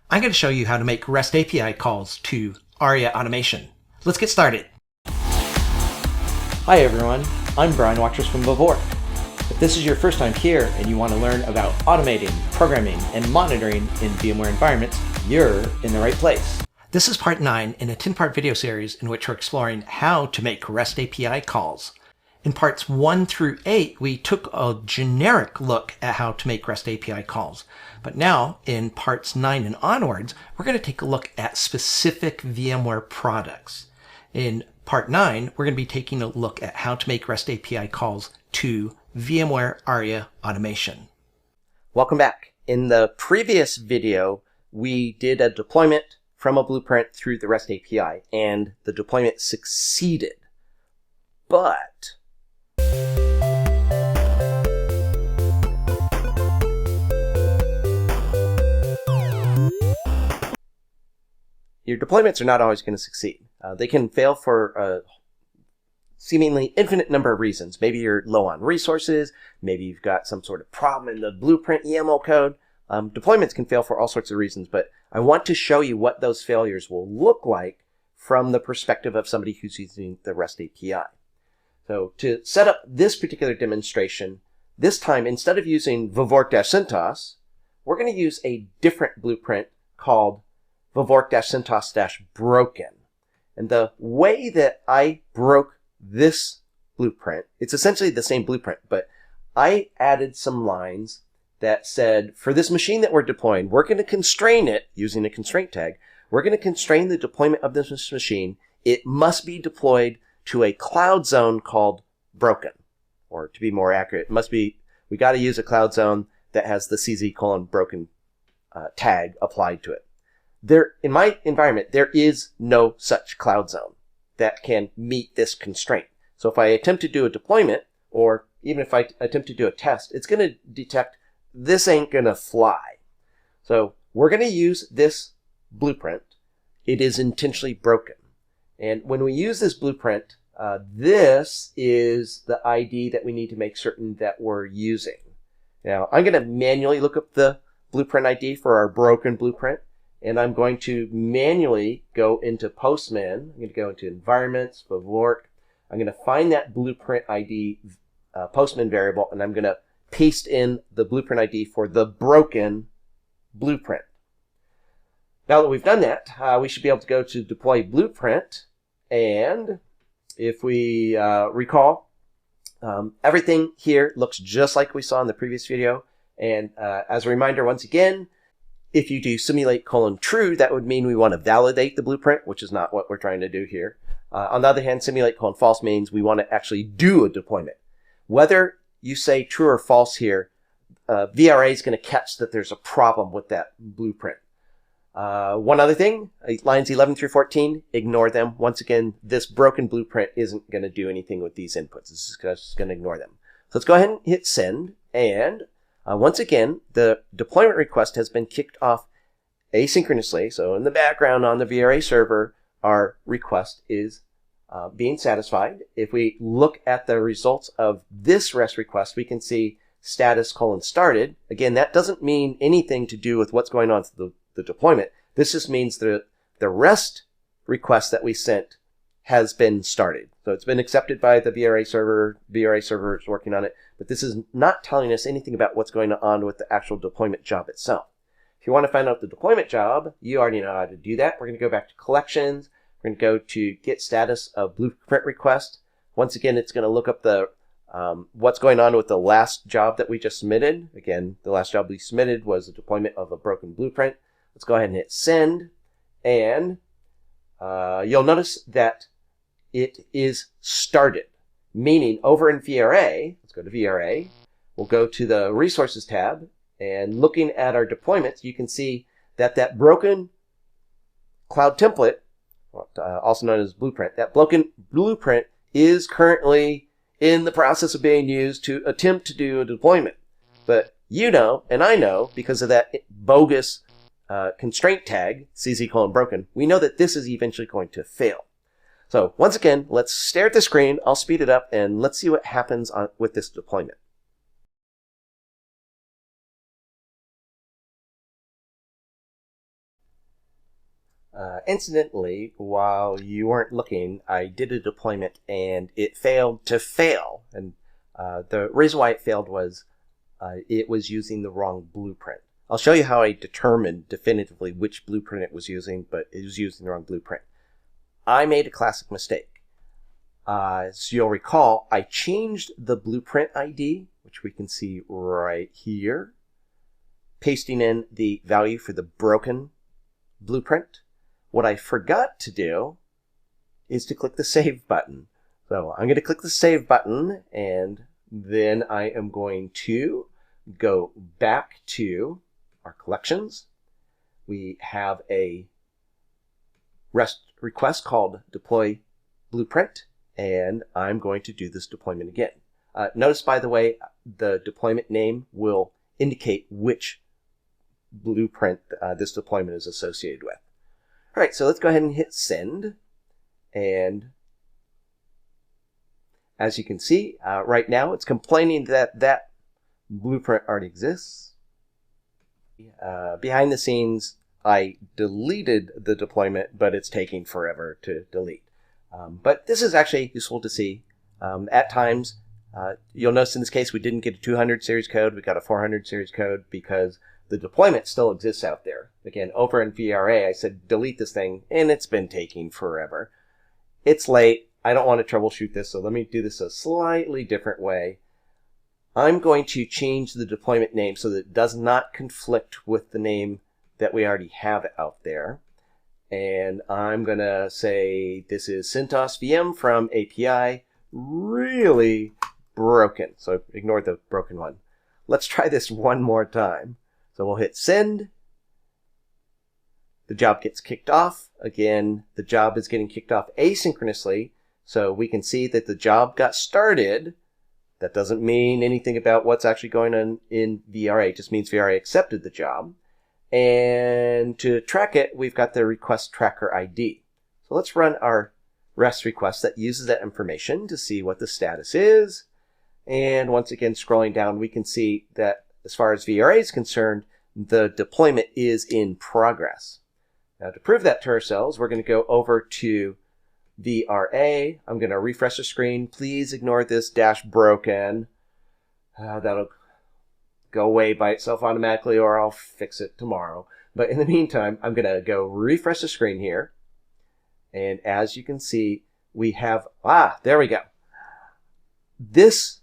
I'm going to show you how to make REST API calls to Aria Automation. Let's get started. Hi everyone, I'm Watrous from VVork. If this is your first time here and you want to learn about automating, programming, and monitoring in VMware environments, you're in the right place. This is part 9 in a 10-part video series in which we're exploring how to make REST API calls. In parts 1 through 8, we took a generic look at how to make REST API calls. But now, in parts 9 and onwards, we're going to take a look at specific VMware products. In part 9, we're going to be taking a look at how to make REST API calls to VMware Aria Automation. Welcome back. In the previous video, we did a deployment from a blueprint through the REST API, and the deployment succeeded. But your deployments are not always going to succeed. They can fail for a seemingly infinite number of reasons. Maybe you're low on resources. Maybe you've got some sort of problem in the blueprint YAML code. Deployments can fail for all sorts of reasons, but I want to show you what those failures will look like from the perspective of somebody who's using the REST API. So to set up this particular demonstration, this time, instead of using VVork-CentOS, we're going to use a different blueprint called VVork-CentOS-broken. And the way that I broke this blueprint, it's essentially the same blueprint, but I added some lines that said, for this machine that we're deploying, we're going to constrain it using a constraint tag. We're going to constrain the deployment of this machine. It must be deployed to a cloud zone called broken. Or to be more accurate, we got to use a cloud zone that has the CZ:broken tag applied to it. In my environment, there is no such cloud zone that can meet this constraint. So if I attempt to do a deployment, or even if I attempt to do a test, it's going to detect this ain't going to fly. So we're going to use this blueprint. It is intentionally broken. And when we use this blueprint, this is the ID that we need to make certain that we're using. Now, I'm going to manually look up the blueprint ID for our broken blueprint. And I'm going to manually go into Postman. I'm going to go into Environments, VVork. I'm going to find that blueprint ID Postman variable, and I'm going to paste in the blueprint ID for the broken blueprint. Now that we've done that, we should be able to go to Deploy Blueprint. And if we recall, everything here looks just like we saw in the previous video. And as a reminder, once again, if you do simulate:true, that would mean we want to validate the blueprint, which is not what we're trying to do here. On the other hand, simulate:false means we want to actually do a deployment. Whether you say true or false here, VRA is going to catch that there's a problem with that blueprint. One other thing, lines 11 through 14, ignore them. Once again, this broken blueprint isn't going to do anything with these inputs. This is just going to ignore them. So let's go ahead and hit send, and once again, the deployment request has been kicked off asynchronously. So in the background on the VRA server, our request is being satisfied. If we look at the results of this REST request, we can see status:started. Again, that doesn't mean anything to do with what's going on with the deployment. This just means the REST request that we sent has been started. So it's been accepted by the VRA server. VRA server is working on it. But this is not telling us anything about what's going on with the actual deployment job itself. If you want to find out the deployment job, you already know how to do that. We're going to go back to Collections. We're going to go to Get Status of Blueprint Request. Once again, it's going to look up the what's going on with the last job that we just submitted. Again, the last job we submitted was a deployment of a broken blueprint. Let's go ahead and hit Send. And you'll notice that it is started. Meaning over in VRA, let's go to VRA, we'll go to the Resources tab, and looking at our deployments, you can see that that broken cloud template, also known as blueprint, that broken blueprint is currently in the process of being used to attempt to do a deployment. But you know, and I know, because of that bogus constraint tag, CZ:broken, we know that this is eventually going to fail. So once again, let's stare at the screen. I'll speed it up and let's see what happens with this deployment. Incidentally, while you weren't looking, I did a deployment and it failed to fail. And the reason why it failed was it was using the wrong blueprint. I'll show you how I determined definitively which blueprint it was using, but it was using the wrong blueprint. I made a classic mistake. So you'll recall, I changed the blueprint ID, which we can see right here, pasting in the value for the broken blueprint. What I forgot to do is to click the Save button. So I'm going to click the Save button, and then I am going to go back to our collections. We have a REST request called deploy blueprint, and I'm going to do this deployment again. Notice, by the way, the deployment name will indicate which blueprint this deployment is associated with. All right, so let's go ahead and hit send. And as you can see, right now it's complaining that that blueprint already exists. Behind the scenes, I deleted the deployment, but it's taking forever to delete. But this is actually useful to see. At times, you'll notice in this case we didn't get a 200 series code, we got a 400 series code because the deployment still exists out there. Again, over in VRA, I said delete this thing, and it's been taking forever. It's late. I don't want to troubleshoot this, so let me do this a slightly different way. I'm going to change the deployment name so that it does not conflict with the name that we already have out there. And I'm going to say this is CentOS VM from API, really broken. So ignore the broken one. Let's try this one more time. So we'll hit send. The job gets kicked off. Again, the job is getting kicked off asynchronously. So we can see that the job got started. That doesn't mean anything about what's actually going on in VRA. It just means VRA accepted the job. And to track it, we've got the request tracker ID. So let's run our REST request that uses that information to see what the status is. And once again, scrolling down, we can see that as far as VRA is concerned, the deployment is in progress. Now, to prove that to ourselves, we're going to go over to VRA. I'm going to refresh the screen. Please ignore this -broken. That'll go away by itself automatically, or I'll fix it tomorrow. But in the meantime, I'm going to go refresh the screen here. And as you can see, we have, there we go. This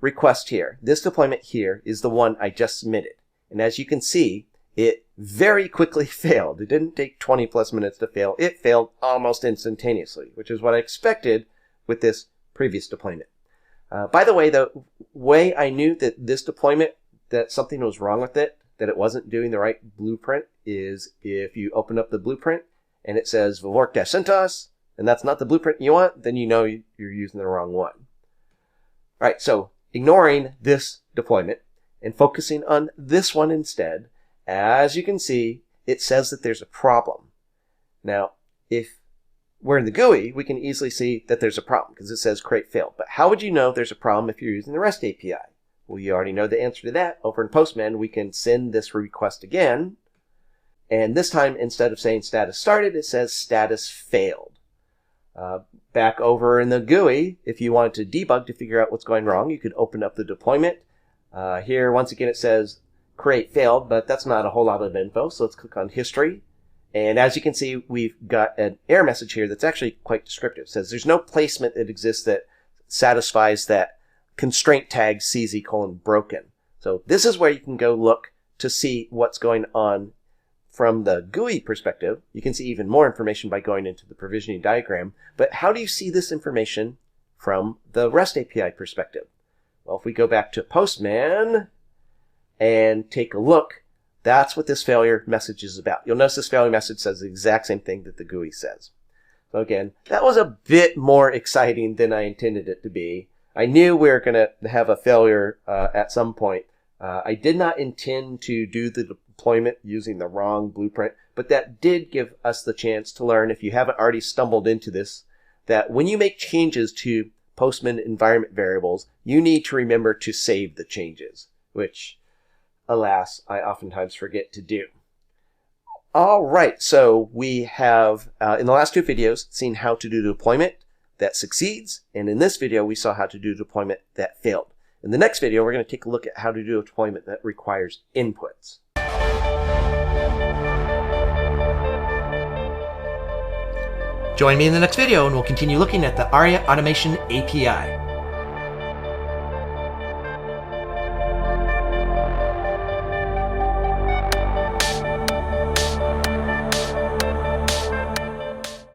request here, this deployment here, is the one I just submitted. And as you can see, it very quickly failed. It didn't take 20 plus minutes to fail. It failed almost instantaneously, which is what I expected with this previous deployment. By the way, the way I knew that this deployment, that something was wrong with it, that it wasn't doing the right blueprint, is if you open up the blueprint and it says VVork-CentOS, and that's not the blueprint you want, then you know you're using the wrong one. All right, so ignoring this deployment and focusing on this one instead, as you can see, it says that there's a problem. Now, if we're in the GUI, we can easily see that there's a problem because it says create failed. But how would you know there's a problem if you're using the REST API? Well, you already know the answer to that. Over in Postman, we can send this request again. And this time, instead of saying status started, it says status failed. Back over in the GUI, if you wanted to debug to figure out what's going wrong, you could open up the deployment. Here, once again, it says create failed, but that's not a whole lot of info. So let's click on history. And as you can see, we've got an error message here that's actually quite descriptive. It says there's no placement that exists that satisfies that constraint tag CZ:broken. So this is where you can go look to see what's going on from the GUI perspective. You can see even more information by going into the provisioning diagram. But how do you see this information from the REST API perspective? Well, if we go back to Postman and take a look, that's what this failure message is about. You'll notice this failure message says the exact same thing that the GUI says. So again, that was a bit more exciting than I intended it to be. I knew we were going to have a failure at some point. I did not intend to do the deployment using the wrong blueprint, but that did give us the chance to learn, if you haven't already stumbled into this, that when you make changes to Postman environment variables, you need to remember to save the changes, which, alas, I oftentimes forget to do. All right, so we have, in the last two videos, seen how to do deployment that succeeds, and in this video, we saw how to do deployment that failed. In the next video, we're going to take a look at how to do a deployment that requires inputs. Join me in the next video and we'll continue looking at the Aria Automation API.